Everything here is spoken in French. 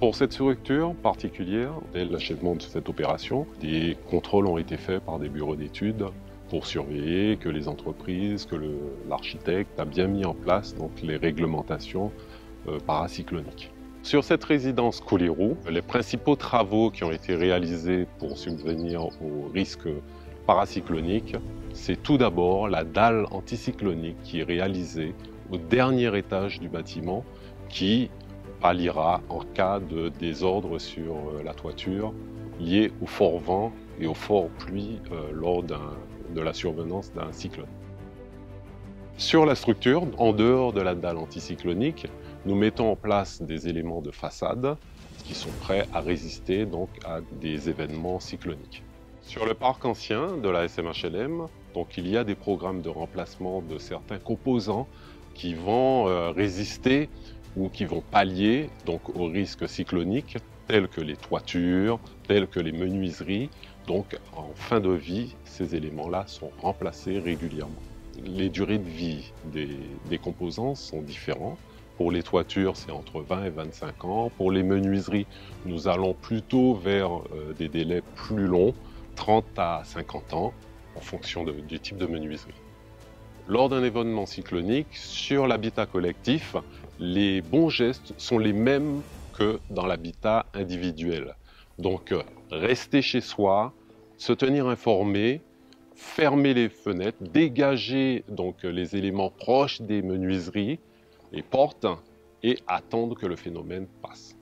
Pour cette structure particulière, dès l'achèvement de cette opération, des contrôles ont été faits par des bureaux d'études pour surveiller que les entreprises, que l'architecte a bien mis en place donc, les réglementations paracycloniques. Sur cette résidence Couliroux, les principaux travaux qui ont été réalisés pour subvenir aux risques paracycloniques, c'est tout d'abord la dalle anticyclonique qui est réalisée au dernier étage du bâtiment qui palliera en cas de désordre sur la toiture lié au fort vent et aux fortes pluies lors de la survenance d'un cyclone. Sur la structure, en dehors de la dalle anticyclonique, nous mettons en place des éléments de façade qui sont prêts à résister donc à des événements cycloniques. Sur le parc ancien de la SMHLM, donc il y a des programmes de remplacement de certains composants qui vont résister ou qui vont pallier donc aux risques cycloniques tels que les toitures, tels que les menuiseries. Donc en fin de vie, ces éléments-là sont remplacés régulièrement. Les durées de vie des composants sont différentes. Pour les toitures, c'est entre 20 et 25 ans. Pour les menuiseries, nous allons plutôt vers des délais plus longs, 30 à 50 ans, en fonction du type de menuiserie. Lors d'un événement cyclonique, sur l'habitat collectif, les bons gestes sont les mêmes que dans l'habitat individuel. Donc, rester chez soi, se tenir informé, fermer les fenêtres, dégager donc les éléments proches des menuiseries, les portes, et attendre que le phénomène passe.